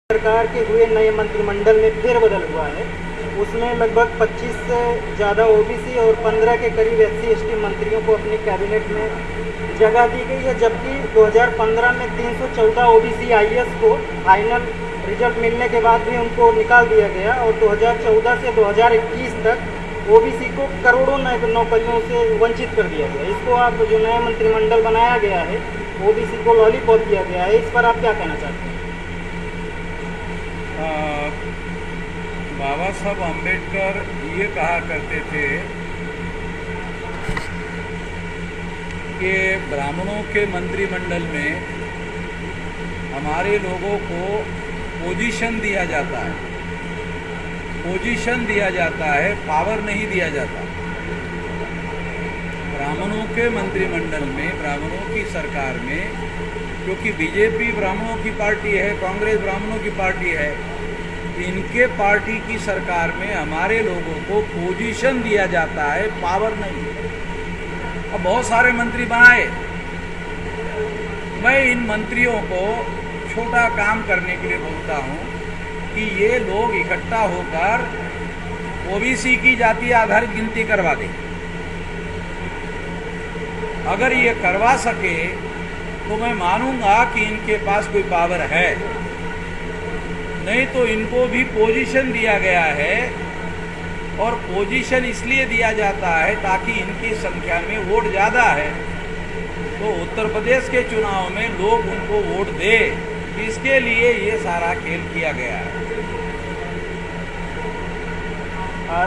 सरकार के हुए नए मंत्रिमंडल में फेरबदल हुआ है। उसमें लगभग 25 से ज़्यादा ओबीसी और 15 के करीब एससी एसटी मंत्रियों को अपने कैबिनेट में जगह दी गई है, जबकि 2015 में 314 ओबीसी आईएएस को फाइनल रिजल्ट मिलने के बाद भी उनको निकाल दिया गया और 2014 से 2021 तक ओबीसी को करोड़ों नौकरियों से वंचित कर दिया गया। इसको आप जो नया मंत्रिमंडल बनाया गया है, ओबीसी को लॉलीपॉप दिया गया है, इस पर आप क्या कहना चाहते हैं? बाबा साहब अम्बेडकर ये कहा करते थे कि ब्राह्मणों के मंत्रिमंडल में हमारे लोगों को पोजीशन दिया जाता है, पोजीशन दिया जाता है, पावर नहीं दिया जाता। ब्राह्मणों के मंत्रिमंडल में, ब्राह्मणों की सरकार में, क्योंकि बीजेपी ब्राह्मणों की पार्टी है, कांग्रेस ब्राह्मणों की पार्टी है, इनके पार्टी की सरकार में हमारे लोगों को पोजीशन दिया जाता है, पावर नहीं। अब बहुत सारे मंत्री बनाए, मैं इन मंत्रियों को छोटा काम करने के लिए बोलता हूं कि ये लोग इकट्ठा होकर ओबीसी की जातीय आधारित गिनती करवा दें। अगर ये करवा सके तो मैं मानूंगा कि इनके पास कोई पावर है, नहीं तो इनको भी पोजीशन दिया गया है। और पोजीशन इसलिए दिया जाता है ताकि इनकी संख्या में वोट ज़्यादा है, तो उत्तर प्रदेश के चुनाव में लोग उनको वोट दे, इसके लिए ये सारा खेल किया गया है।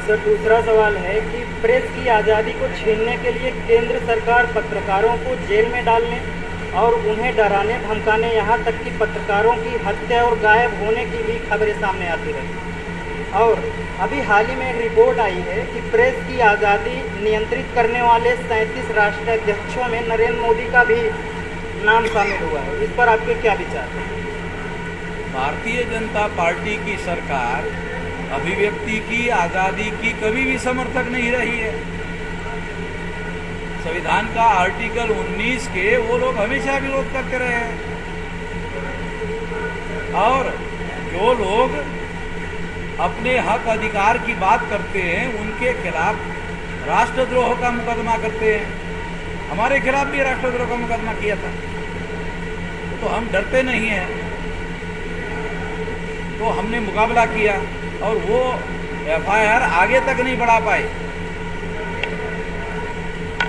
सर, दूसरा सवाल है कि प्रेस की आज़ादी को छीनने के लिए केंद्र सरकार पत्रकारों को जेल में डालने और उन्हें डराने धमकाने, यहाँ तक कि पत्रकारों की हत्या और गायब होने की भी खबरें सामने आती रही। और अभी हाल ही में एक रिपोर्ट आई है कि प्रेस की आज़ादी नियंत्रित करने वाले 37 राष्ट्राध्यक्षों में नरेंद्र मोदी का भी नाम शामिल हुआ है। इस पर आपके क्या विचार हैं? भारतीय जनता पार्टी की सरकार अभिव्यक्ति की आज़ादी की कभी भी समर्थक नहीं रही है। संविधान का आर्टिकल 19 के वो लोग हमेशा विरोध करते रहे हैं। और जो लोग अपने हक अधिकार की बात करते हैं उनके खिलाफ राष्ट्रद्रोह का मुकदमा करते हैं। हमारे खिलाफ भी राष्ट्रद्रोह का मुकदमा किया था, तो हम डरते नहीं हैं, तो हमने मुकाबला किया और वो एफआईआर आगे तक नहीं बढ़ा पाए,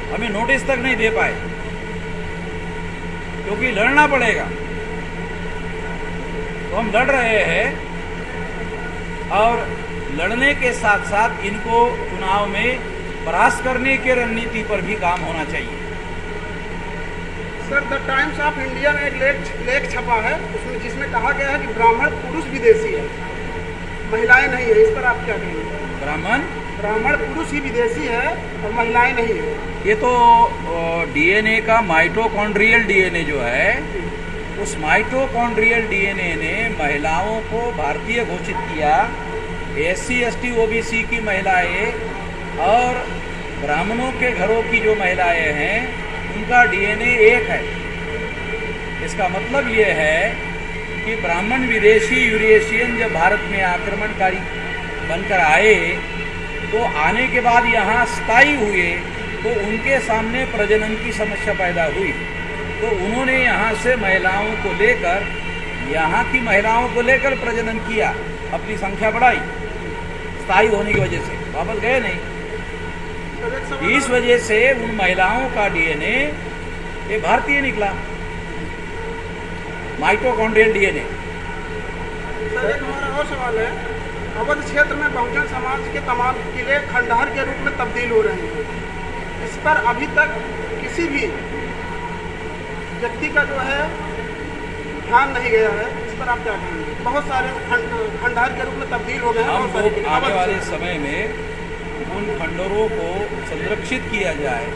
हमें नोटिस तक नहीं दे पाए, क्योंकि लड़ना पड़ेगा। तो हम लड़ रहे हैं और लड़ने के साथ साथ इनको चुनाव में परास्त करने की रणनीति पर भी काम होना चाहिए। Sir, the times of India में एक लेख छपा है उसमें, जिसमें कहा गया है कि ब्राह्मण पुरुष विदेशी है, महिलाएं नहीं है। इस पर आप क्या कहेंगे? ब्राह्मण पुरुष ही विदेशी है और महिलाएं नहीं है। ये तो डीएनए का माइटोकॉन्ड्रियल डीएनए जो है, उस माइटोकॉन्ड्रियल डीएनए ने महिलाओं को भारतीय घोषित किया। एससी एसटी ओबीसी की महिलाएं और ब्राह्मणों के घरों की जो महिलाएं हैं उनका डीएनए एक है। इसका मतलब ये है कि ब्राह्मण विदेशी यूरेशियन जब भारत में आक्रमणकारी बनकर आए, तो आने के बाद यहाँ स्थायी हुए, तो उनके सामने प्रजनन की समस्या पैदा हुई, तो उन्होंने यहाँ से महिलाओं को लेकर, यहाँ की महिलाओं को लेकर प्रजनन किया, अपनी संख्या बढ़ाई, स्थायी होने की वजह से वापस गए नहीं। इस वजह से उन महिलाओं का डीएनए ये भारतीय निकला, माइटोकॉन्ड्रियल डीएनए। सर, एक हमारा और सवाल है, अवध क्षेत्र में बहुजन समाज के तमाम किले खंडहर के रूप में तब्दील हो रहे हैं। इस पर अभी तक किसी भी व्यक्ति का जो है ध्यान नहीं गया है। इस पर आप क्या कहेंगे? बहुत सारे खंडहर के रूप में तब्दील हो गए हैं। हम लोग आने वाले समय में उन खंडहरों को संरक्षित किया जाए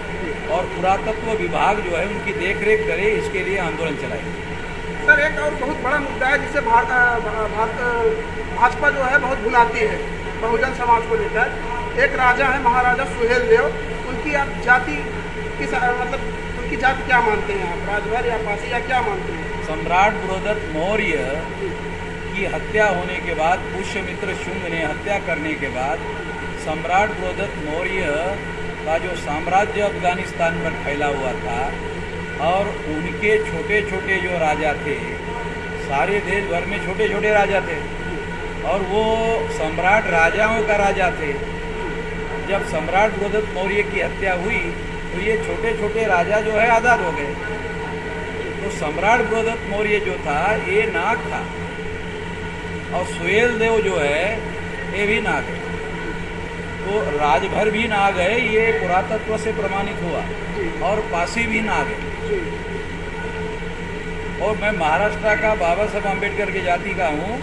और पुरातत्व विभाग जो है उनकी देखरेख करे, इसके लिए आंदोलन चलाए। सर, एक और बहुत बड़ा मुद्दा है जिसे भाजपा जो है बहुत भुलाती है बहुजन समाज को लेकर। एक राजा है, महाराजा सुहेल देव, उनकी आप जाति किस मतलब उनकी जाति क्या मानते हैं आप? राजभर या पासी या क्या मानते हैं? सम्राट बृहदत्त मौर्य की की हत्या होने के बाद, पुष्यमित्र शुंग ने हत्या करने के बाद सम्राट बृहदत्त मौर्य का जो साम्राज्य अफगानिस्तान पर फैला हुआ था और उनके छोटे छोटे जो राजा थे, सारे देश भर में छोटे छोटे राजा थे और वो सम्राट राजाओं का राजा थे। जब सम्राट बृहदत्त मौर्य की हत्या हुई तो ये छोटे छोटे राजा जो है आज़ाद हो गए। तो सम्राट बृहदत्त मौर्य जो था ये नाग था और सुहेल देव जो है ये भी नाग है। तो राजभर भी नाग है, ये पुरातत्व से प्रमाणित हुआ, और पासी भी नाग है। और मैं महाराष्ट्र का बाबा साहब अम्बेडकर की जाति का हूँ,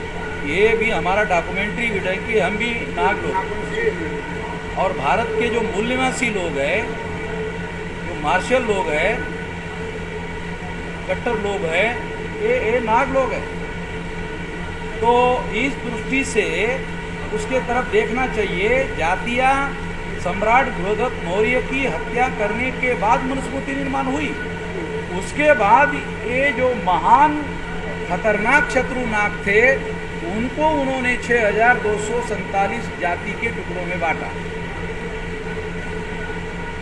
ये भी हमारा डॉक्यूमेंट्री भी है कि हम भी नाग लोग। और भारत के जो मूल निवासी लोग हैं, जो मार्शल लोग हैं, कट्टर लोग हैं, ये नाग लोग हैं। तो इस दृष्टि से उसके तरफ देखना चाहिए। जातियाँ सम्राट बृहदत्त मौर्य की हत्या करने के बाद मनुस्मृति निर्माण हुई। उसके बाद ये जो महान खतरनाक शत्रु नाग थे उनको उन्होंने 6247 जाति के टुकड़ों में बांटा।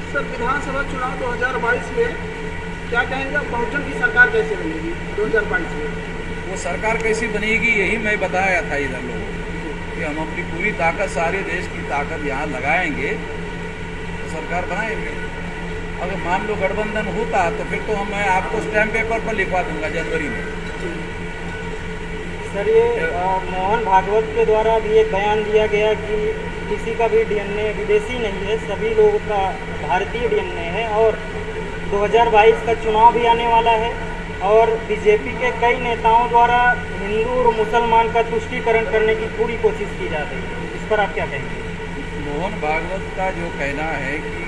सर, विधानसभा चुनाव 2022 में क्या कहेंगे, बहुजन की सरकार कैसे बनेगी 2022 में? वो सरकार कैसी बनेगी यही मैं बताया था इधर लोगों को कि हम अपनी पूरी ताकत, सारे देश की ताकत यहाँ लगाएंगे तो सरकार बनाएंगे। अगर मान लो गठबंधन होता तो फिर तो मैं आपको स्टैम्प पेपर पर लिखवा दूंगा जनवरी में। सर, ये मोहन भागवत के द्वारा भी एक बयान दिया गया कि किसी का भी डीएनए विदेशी नहीं है, सभी लोगों का भारतीय डीएनए है। और 2022 का चुनाव भी आने वाला है और बीजेपी के कई नेताओं द्वारा हिंदू और मुसलमान का तुष्टीकरण करने की पूरी कोशिश की जा रही है। इस पर आप क्या कहेंगे? मोहन भागवत का जो कहना है कि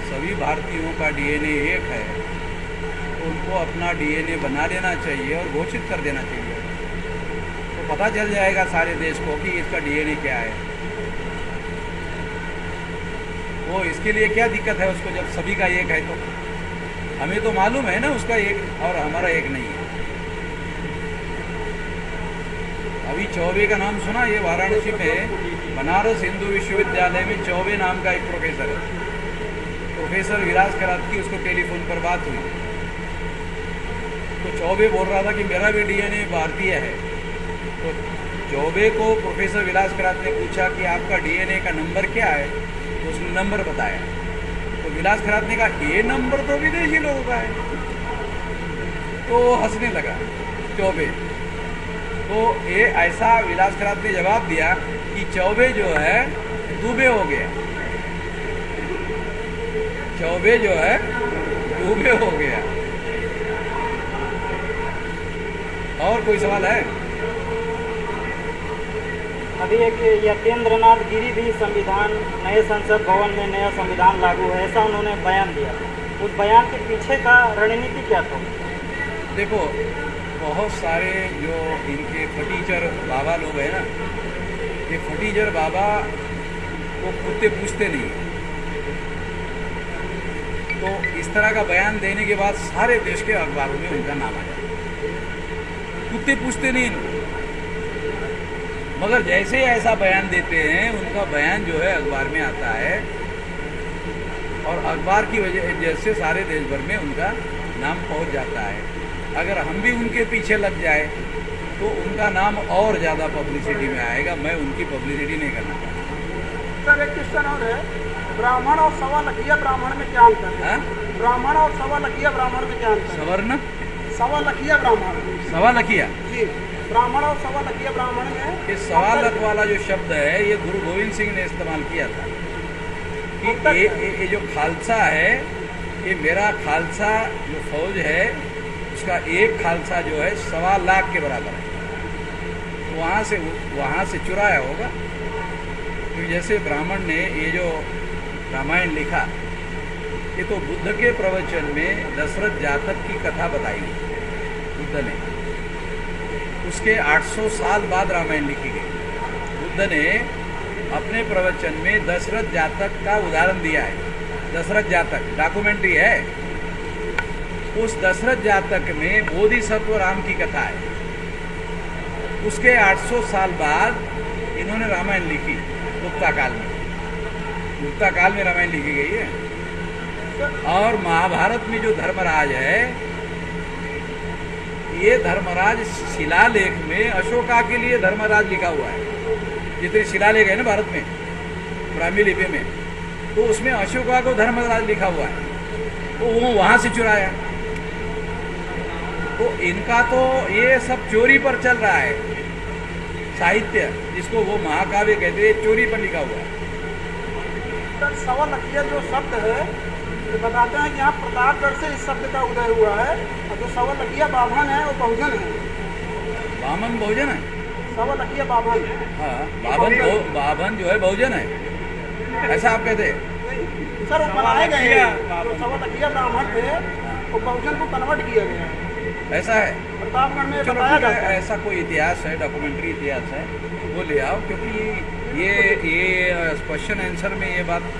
सभी भारतीयों का डीएनए एक है, तो उनको अपना डीएनए बना लेना चाहिए और घोषित कर देना चाहिए। तो पता चल जाएगा सारे देश को कि इसका डीएनए क्या है। वो इसके लिए क्या दिक्कत है उसको, जब सभी का एक है तो हमें तो मालूम है ना उसका एक और हमारा एक नहीं है। अभी चौबे का नाम सुना? ये वाराणसी में बनारस हिंदू विश्वविद्यालय में चौबे नाम का एक प्रोफेसर है, प्रोफेसर विलास कराती, उसको टेलीफोन पर बात हुई तो चौबे बोल रहा था कि मेरा भी डीएनए भारतीय है। तो चौबे को प्रोफेसर विलास करात ने पूछा कि आपका डीएनए का नंबर क्या है, तो उसने नंबर बताया। तो विलास खरात ने कहा ये नंबर तो विदेशी लोगों का है। तो वो हंसने लगा चौबे। तो ये ऐसा विलास खरात ने जवाब दिया कि चौबे जो है दुबे हो गया, चौबे जो है दुबे हो गया। और कोई सवाल है? अभी एक यतेंद्रनाथ गिरी भी संविधान, नए संसद भवन में नया संविधान लागू है, ऐसा उन्होंने बयान दिया। उस बयान के पीछे का रणनीति क्या था? देखो, बहुत सारे जो इनके फटीचर बाबा लोग हैं ना, ये फटीचर बाबा वो कुत्ते पूछते नहीं। तो इस तरह का बयान देने के बाद सारे देश के अखबारों में उनका नाम आ जाता है। कुत्ते पूछते नहीं इनको, मगर जैसे ऐसा बयान देते हैं उनका बयान जो है अखबार में आता है और अखबार की वजह जैसे सारे देश भर में उनका नाम पहुंच जाता है। अगर हम भी उनके पीछे लग जाए तो उनका नाम और ज़्यादा पब्लिसिटी में आएगा। मैं उनकी पब्लिसिटी नहीं करना चाहता। सर, एक क्वेश्चन और है, ब्राह्मण और सवा लखिया ब्राह्मण में क्या अंतर है? ब्राह्मण और सवा लखिया ब्राह्मण में क्या अंतर है? सवर्ण सवा लखिया ब्राह्मण, सवा लखिया जी, ब्राह्मण और सवा लखिया ब्राह्मण में ये सवा लख वाला जो शब्द है ये गुरु गोविंद सिंह ने इस्तेमाल किया था कि ये जो खालसा है, ये मेरा खालसा जो फौज है उसका एक खालसा जो है 1.25 लाख के बराबर है। वहाँ से चुराया होगा। तो जैसे ब्राह्मण ने ये जो रामायण लिखा, ये तो बुद्ध के प्रवचन में दशरथ जातक की कथा बताई बुद्ध ने। उसके 800 साल बाद रामायण लिखी गई। बुद्ध ने अपने प्रवचन में दशरथ जातक का उदाहरण दिया है। दशरथ जातक डॉक्यूमेंट्री है। उस दशरथ जातक में बोधिसत्व राम की कथा है। उसके 800 साल बाद इन्होंने रामायण लिखी, गुप्ता काल में। गुप्ता काल में रामायण लिखी गई है। और महाभारत में जो धर्मराज है, ये धर्मराज शिलालेख में अशोका के लिए धर्मराज लिखा हुआ है। जितने शिलालेख है ना भारत में ब्राह्मी लिपि में, तो उसमें अशोका को धर्मराज लिखा हुआ है, तो वो वहां से चुराया। तो इनका तो ये सब चोरी पर चल रहा है, साहित्य जिसको वो महाकाव्य कहते हैं, चोरी पर लिखा हुआ है। सर सवा लखिया जो शब्द है, ये बताते हैं कि यहाँ प्रतापगढ़ से इस शब्द का उदय हुआ है, और जो सवा लखिया बाभन है वो बहुजन है। बामन बहुजन है? सवा लखिया बाभन। हाँ, बाभन जो है बहुजन है, ऐसा आप कहते हैं? सर वो बनाए गए हैं, जो सवा लखिया ब्राह्मण थे वो बहुजन को कन्वर्ट किया गया है, ऐसा है? प्रतापगढ़ में चलो बताया ठीक है, जाता है। ऐसा कोई इतिहास है, डॉक्यूमेंट्री इतिहास है, वो ले आओ, क्योंकि ये क्वेश्चन आंसर में ये बात